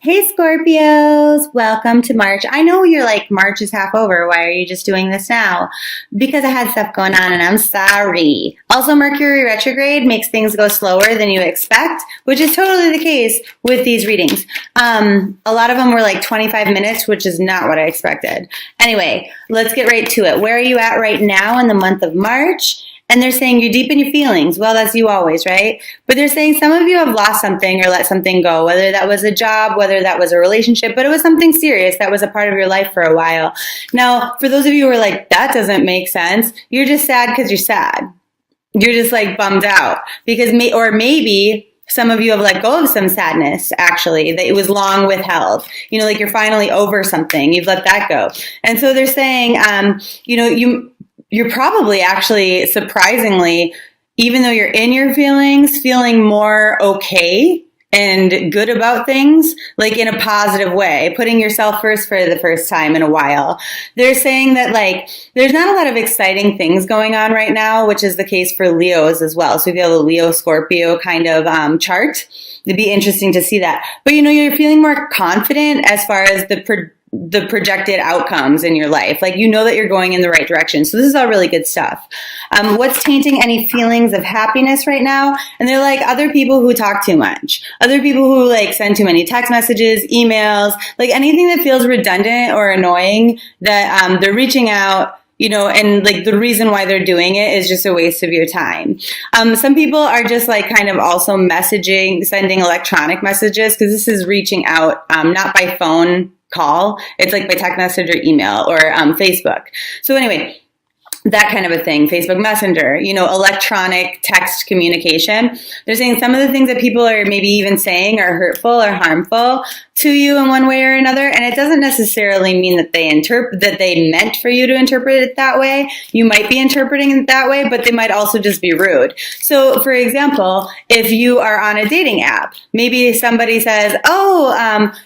Hey Scorpios, welcome to March. I know you're like, March is half over. Why are you just doing this now? Because I had stuff going on and I'm sorry. Also, Mercury retrograde makes things go slower than you expect, which is totally the case with these readings. A lot of them were like 25 minutes, which is not what I expected. Anyway, let's get right to it. Where are you at right now in the month of March? And they're saying you're deep in your feelings. Well, that's you always, right? But they're saying some of you have lost something or let something go, whether that was a job, whether that was a relationship, but it was something serious that was a part of your life for a while. Now, for those of you who are like, that doesn't make sense, you're just sad because you're sad. You're just like bummed out because maybe some of you have let go of some sadness, actually, that it was long withheld. Like you're finally over something. You've let that go. And so they're saying, you're probably actually surprisingly, even though you're in your feelings, feeling more okay and good about things, like in a positive way, putting yourself first for the first time in a while. They're saying that like, there's not a lot of exciting things going on right now, which is the case for Leos as well. So if you have a Leo Scorpio kind of chart, it'd be interesting to see that. But you're feeling more confident as far as the projected outcomes in your life. Like, that you're going in the right direction. So this is all really good stuff. What's tainting any feelings of happiness right now? And they're like other people who talk too much, other people who like send too many text messages, emails, like anything that feels redundant or annoying that they're reaching out, and like the reason why they're doing it is just a waste of your time. Some people are just like kind of also sending electronic messages because this is reaching out, not by phone call. It's like by text message or email or Facebook. So anyway, that kind of a thing, Facebook Messenger, electronic text communication. They're saying some of the things that people are maybe even saying are hurtful or harmful to you in one way or another. And it doesn't necessarily mean that they meant for you to interpret it that way. You might be interpreting it that way, but they might also just be rude. So for example, if you are on a dating app, maybe somebody says,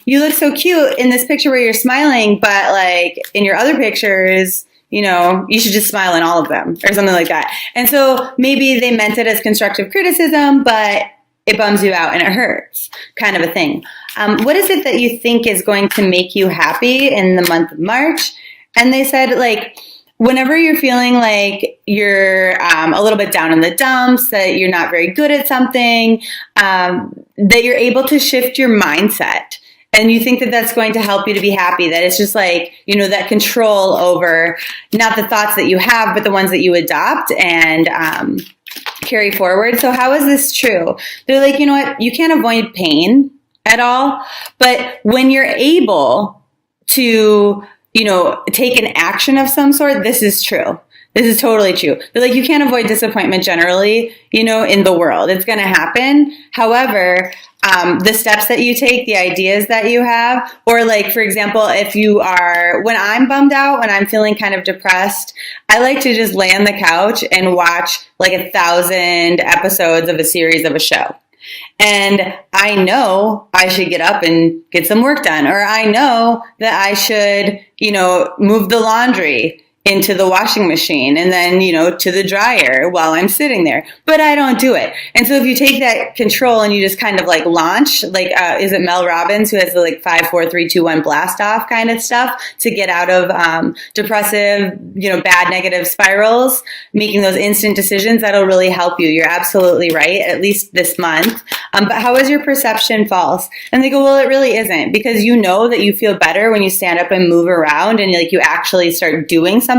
you look so cute in this picture where you're smiling, but like in your other pictures, you should just smile in all of them or something like that. And so maybe they meant it as constructive criticism, but it bums you out and it hurts, kind of a thing. What is it that you think is going to make you happy in the month of March? And they said, like, whenever you're feeling like you're a little bit down in the dumps, that you're not very good at something, that you're able to shift your mindset. And you think that that's going to help you to be happy, that it's just like, that control over not the thoughts that you have, but the ones that you adopt and carry forward. So how is this true? They're like, you know what? You can't avoid pain at all. But when you're able to, take an action of some sort, this is true. This is totally true. But like, you can't avoid disappointment generally, in the world. It's going to happen. However, the steps that you take, the ideas that you have, or like, for example, when I'm bummed out, when I'm feeling kind of depressed, I like to just lay on the couch and watch like 1,000 episodes of a series of a show. And I know I should get up and get some work done, or I know that I should, move the laundry into the washing machine and then, to the dryer while I'm sitting there. But I don't do it. And so if you take that control and you just kind of like launch, like, is it Mel Robbins who has the like 5, 4, 3, 2, 1 blast off kind of stuff to get out of depressive, bad negative spirals, making those instant decisions, that'll really help you. You're absolutely right, at least this month. But how is your perception false? And they go, well, it really isn't, because that you feel better when you stand up and move around and like you actually start doing something.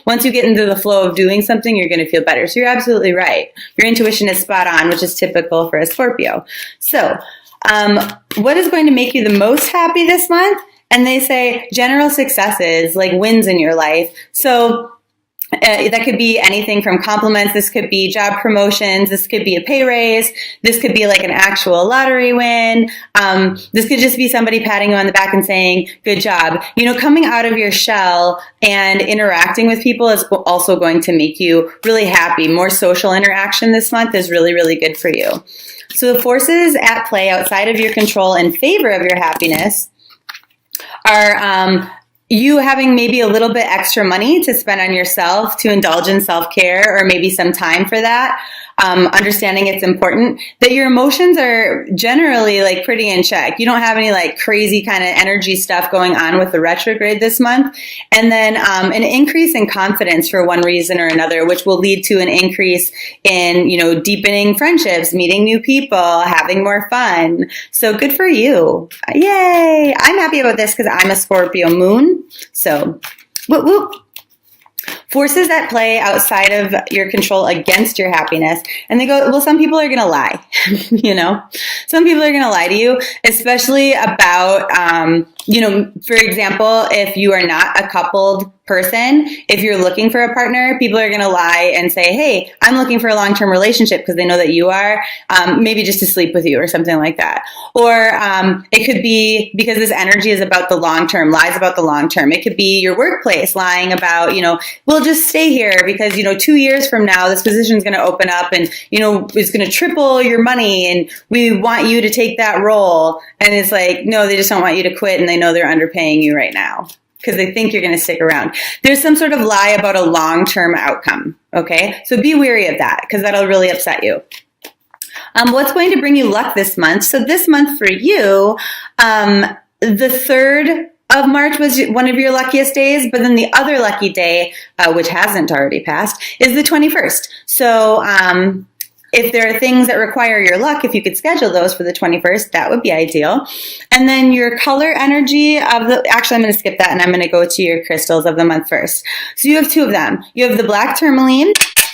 Once you get into the flow of doing something, you're going to feel better. So you're absolutely right. Your intuition is spot on, which is typical for a Scorpio. So what is going to make you the most happy this month? And they say general successes, like wins in your life. So that could be anything from compliments. This could be job promotions. This could be a pay raise. This could be like an actual lottery win. This could just be somebody patting you on the back and saying, good job. Coming out of your shell and interacting with people is also going to make you really happy. More social interaction this month is really, really good for you. So the forces at play outside of your control in favor of your happiness are you having maybe a little bit extra money to spend on yourself, to indulge in self-care, or maybe some time for that. understanding it's important, that your emotions are generally like pretty in check. You don't have any like crazy kind of energy stuff going on with the retrograde this month. And then an increase in confidence for one reason or another, which will lead to an increase in, deepening friendships, meeting new people, having more fun. So good for you. Yay. I'm happy about this because I'm a Scorpio moon. So whoop, whoop. Forces that play outside of your control against your happiness. And they go, well, some people are going to lie, some people are going to lie to you, especially about, for example, if you are not a coupled person, if you're looking for a partner, people are going to lie and say, hey, I'm looking for a long-term relationship because they know that you are, maybe just to sleep with you or something like that. Or it could be because this energy is about the long-term, lies about the long-term. It could be your workplace lying about, we'll just stay here because, 2 years from now, this position is going to open up and, it's going to triple your money and we want you to take that role. And it's like, no, they just don't want you to quit and they know they're underpaying you right now because they think you're going to stick around. There's some sort of lie about a long-term outcome, okay? So be wary of that because that'll really upset you. What's going to bring you luck this month? So this month for you, the 3rd of March was one of your luckiest days, but then the other lucky day, which hasn't already passed, is the 21st. So if there are things that require your luck, if you could schedule those for the 21st, that would be ideal. And then your color energy actually, I'm going to skip that and I'm going to go to your crystals of the month first. So you have 2 of them. You have the black tourmaline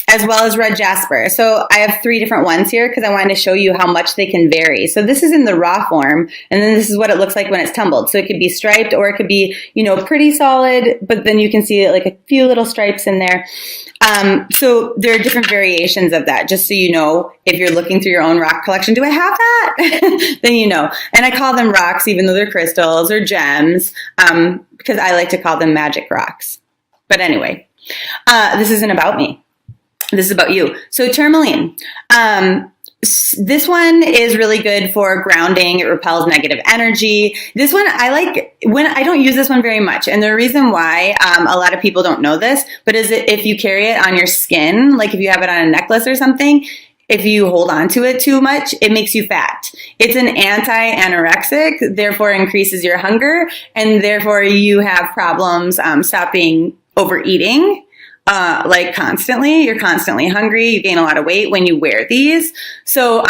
as well as red jasper. So I have 3 different ones here because I wanted to show you how much they can vary. So this is in the raw form, and then this is what it looks like when it's tumbled. So it could be striped or it could be, pretty solid, but then you can see like a few little stripes in there. So there are different variations of that, just so you know, if you're looking through your own rock collection, do I have that? Then you know. And I call them rocks, even though they're crystals or gems, because I like to call them magic rocks. But anyway, this isn't about me. This is about you. So tourmaline. This one is really good for grounding. It repels negative energy. This one I like when I don't use this one very much. And the reason why a lot of people don't know this, but is it if you carry it on your skin, like if you have it on a necklace or something, if you hold on to it too much, it makes you fat. It's an anti-anorexic, therefore increases your hunger, and therefore you have problems stopping overeating. Like constantly, you're constantly hungry, you gain a lot of weight when you wear these. So,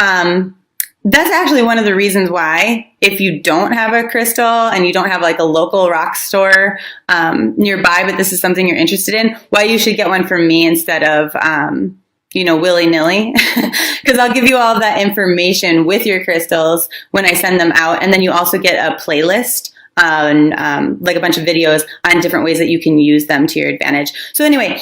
that's actually one of the reasons why if you don't have a crystal and you don't have like a local rock store, nearby, but this is something you're interested in, why you should get one from me instead of, willy-nilly, because I'll give you all that information with your crystals when I send them out. And then you also get a playlist like a bunch of videos on different ways that you can use them to your advantage. So anyway,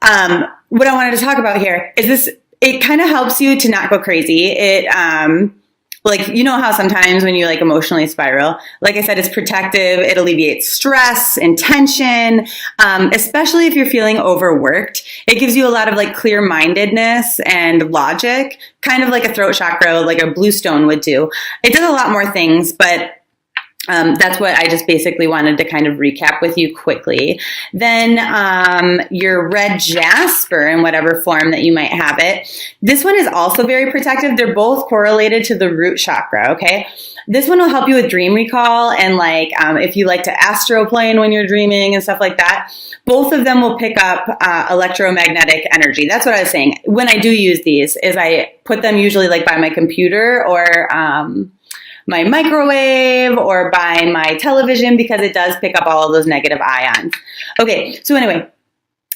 what I wanted to talk about here is this, it kind of helps you to not go crazy. It, how sometimes when you like emotionally spiral, like I said, it's protective. It alleviates stress and tension, especially if you're feeling overworked. It gives you a lot of like clear-mindedness and logic, kind of like a throat chakra, like a blue stone would do. It does a lot more things, but that's what I just basically wanted to kind of recap with you quickly. Then your red jasper in whatever form that you might have it. This one is also very protective. They're both correlated to the root chakra, okay? This one will help you with dream recall and like if you like to astroplane when you're dreaming and stuff like that. Both of them will pick up electromagnetic energy. That's what I was saying. When I do use these is I put them usually like by my computer or my microwave or by my television because it does pick up all of those negative ions. Okay, so anyway,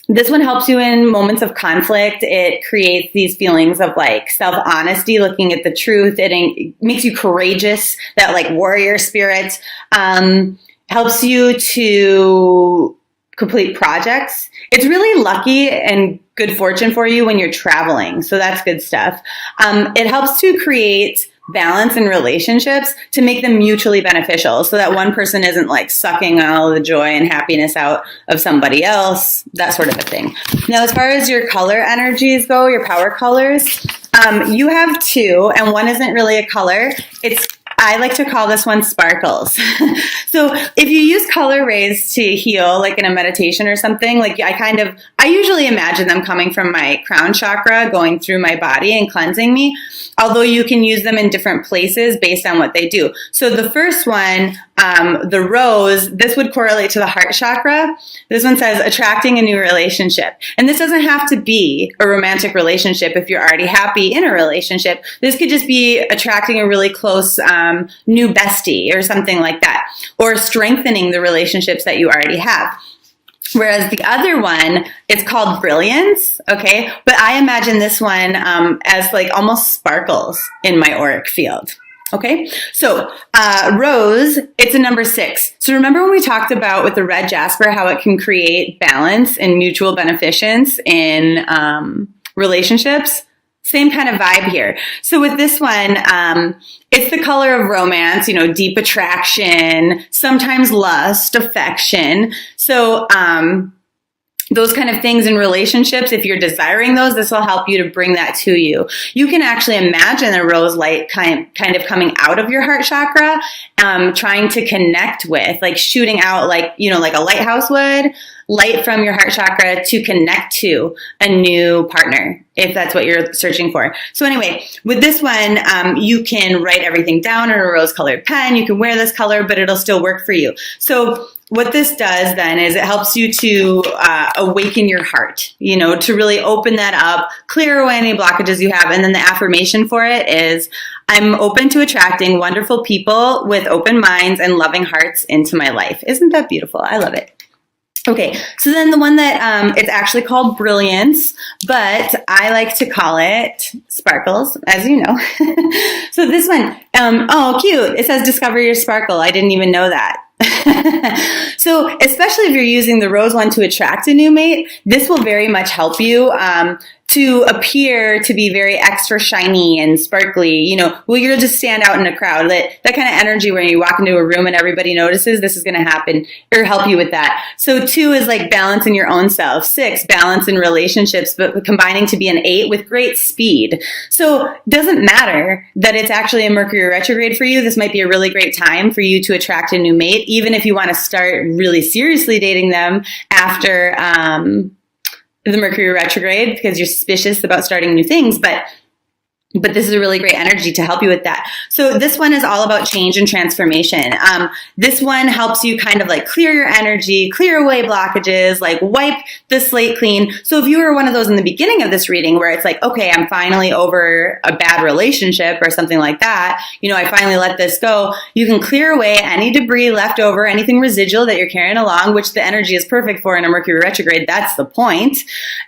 this one helps you in moments of conflict. It creates these feelings of like self-honesty, looking at the truth. It makes you courageous, that like warrior spirit. Helps you to complete projects. It's really lucky and good fortune for you when you're traveling. So that's good stuff. It helps to create balance in relationships to make them mutually beneficial so that one person isn't like sucking all the joy and happiness out of somebody else, that sort of a thing. Now, as far as your color energies go, your power colors, you have 2 and one isn't really a color. It's I like to call this one sparkles. So if you use color rays to heal, like in a meditation or something, like I usually imagine them coming from my crown chakra, going through my body and cleansing me, although you can use them in different places based on what they do. So the first one, the rose, this would correlate to the heart chakra. This one says attracting a new relationship. And this doesn't have to be a romantic relationship if you're already happy in a relationship. This could just be attracting a really close new bestie or something like that, or strengthening the relationships that you already have. Whereas the other one, it's called brilliance, okay? But I imagine this one as like almost sparkles in my auric field. Okay, so rose, it's a number 6. So remember when we talked about with the red jasper how it can create balance and mutual beneficence in relationships? Same kind of vibe here. So with this one, it's the color of romance, deep attraction, sometimes lust, affection. So those kind of things in relationships, if you're desiring those, this will help you to bring that to you. You can actually imagine a rose light kind of coming out of your heart chakra, trying to connect with, like shooting out like a lighthouse would, light from your heart chakra to connect to a new partner, if that's what you're searching for. So anyway, with this one, you can write everything down in a rose-colored pen. You can wear this color, but it'll still work for you. So what this does then is it helps you to awaken your heart, to really open that up, clear away any blockages you have. And then the affirmation for it is, I'm open to attracting wonderful people with open minds and loving hearts into my life. Isn't that beautiful? I love it. Okay, so then the one that it's actually called brilliance, but I like to call it sparkles, as you know. So this one, oh, cute. It says discover your sparkle. I didn't even know that. So especially if you're using the rose one to attract a new mate, this will very much help you to appear to be very extra shiny and sparkly, you'll just stand out in a crowd. That kind of energy where you walk into a room and everybody notices, this is going to happen or help you with that. So 2 is like balance in your own self. 6, balance in relationships, but combining to be an 8 with great speed. So it doesn't matter that it's actually a Mercury retrograde for you. This might be a really great time for you to attract a new mate, even if you want to start really seriously dating them after, the Mercury retrograde, because you're suspicious about starting new things, but this is a really great energy to help you with that. So this one is all about change and transformation. This one helps you kind of like clear your energy, clear away blockages, like wipe the slate clean. So if you were one of those in the beginning of this reading where it's like, okay, I'm finally over a bad relationship or something like that, I finally let this go, you can clear away any debris left over, anything residual that you're carrying along, which the energy is perfect for in a Mercury retrograde. That's the point.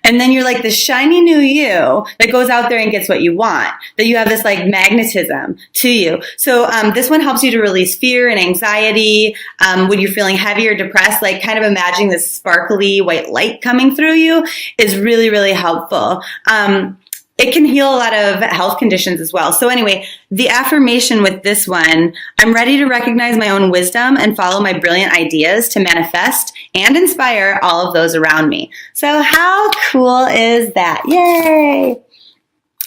And then you're like the shiny new you that goes out there and gets what you want. That you have this like magnetism to you. So this one helps you to release fear and anxiety when you're feeling heavy or depressed. Like kind of imagining this sparkly white light coming through you is really, really helpful. It can heal a lot of health conditions as well. So anyway, the affirmation with this one, I'm ready to recognize my own wisdom and follow my brilliant ideas to manifest and inspire all of those around me. So how cool is that? Yay!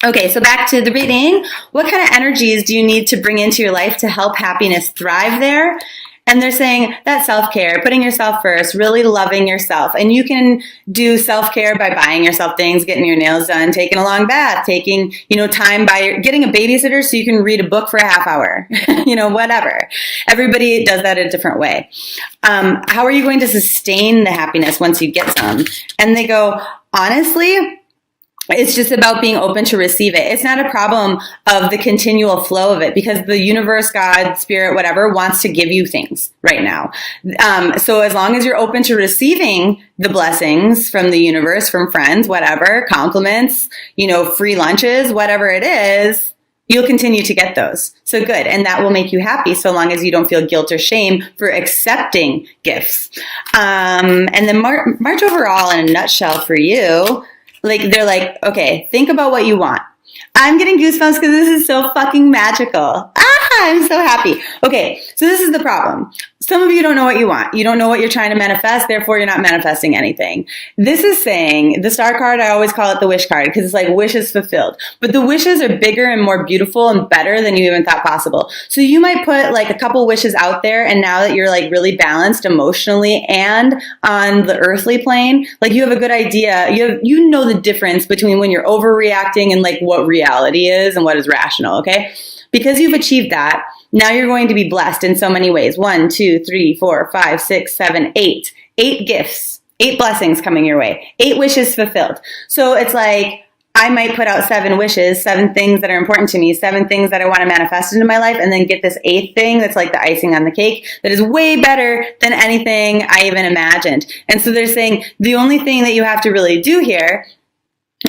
Okay, so back to the reading. What kind of energies do you need to bring into your life to help happiness thrive there? And they're saying that self-care, putting yourself first, really loving yourself. And you can do self-care by buying yourself things, getting your nails done, taking a long bath, taking, time by getting a babysitter so you can read a book for a half hour, whatever. Everybody does that a different way. How are you going to sustain the happiness once you get some? And they go, honestly, it's just about being open to receive it. It's not a problem of the continual flow of it because the universe, God, spirit, whatever, wants to give you things right now. So as long as you're open to receiving the blessings from the universe, from friends, whatever, compliments, free lunches, whatever it is, you'll continue to get those. So good. And that will make you happy so long as you don't feel guilt or shame for accepting gifts. And then March overall in a nutshell for you, they're like, okay, think about what you want. I'm getting goosebumps because this is so fucking magical. I'm so happy. Okay, so this is the problem. Some of you don't know what you want. You don't know what you're trying to manifest, therefore you're not manifesting anything. This is saying, the star card, I always call it the wish card because it's like wishes fulfilled. But the wishes are bigger and more beautiful and better than you even thought possible. So you might put like a couple wishes out there, and now that you're like really balanced emotionally and on the earthly plane, like you have a good idea. You know the difference between when you're overreacting and like what reality is and what is rational, okay? Because you've achieved that, now you're going to be blessed in so many ways. 1, 2, 3, 4, 5, 6, 7, 8. 8 gifts, 8 blessings coming your way, 8 wishes fulfilled. So it's like, I might put out 7 wishes, 7 things that are important to me, 7 things that I want to manifest into my life, and then get this 8th thing that's like the icing on the cake that is way better than anything I even imagined. And so they're saying the only thing that you have to really do here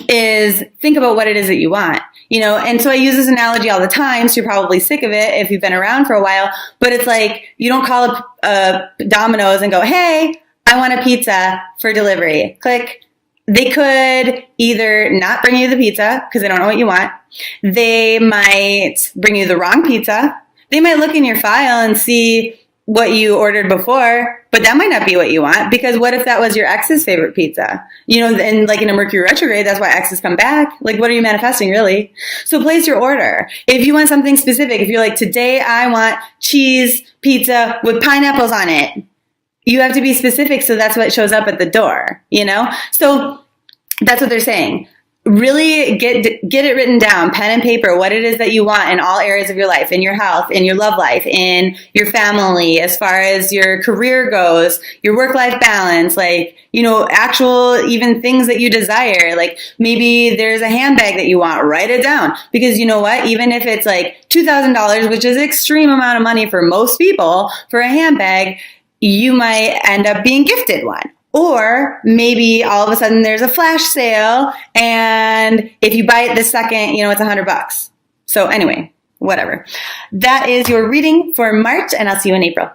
is think about what it is that you want. You know, and so I use this analogy all the time, so you're probably sick of it if you've been around for a while, but it's like, you don't call up Domino's and go, hey, I want a pizza for delivery. Click. They could either not bring you the pizza because they don't know what you want. They might bring you the wrong pizza. They might look in your file and see what you ordered before, but that might not be what you want, because what if that was your ex's favorite pizza? You know, and like in a Mercury retrograde, that's why exes come back. Like, what are you manifesting, really? So place your order. If you want something specific, if you're like, today I want cheese pizza with pineapples on it, you have to be specific, so that's what shows up at the door, you know? So that's what they're saying. Really get it written down, pen and paper, what it is that you want in all areas of your life, in your health, in your love life, in your family, as far as your career goes, your work-life balance, like, you know, actual even things that you desire. Like maybe there's a handbag that you want, write it down. Because you know what? Even if it's like $2,000, which is an extreme amount of money for most people, for a handbag, you might end up being gifted one. Or maybe all of a sudden there's a flash sale, and if you buy it this second, you know, it's $100. So anyway, whatever. That is your reading for March, and I'll see you in April.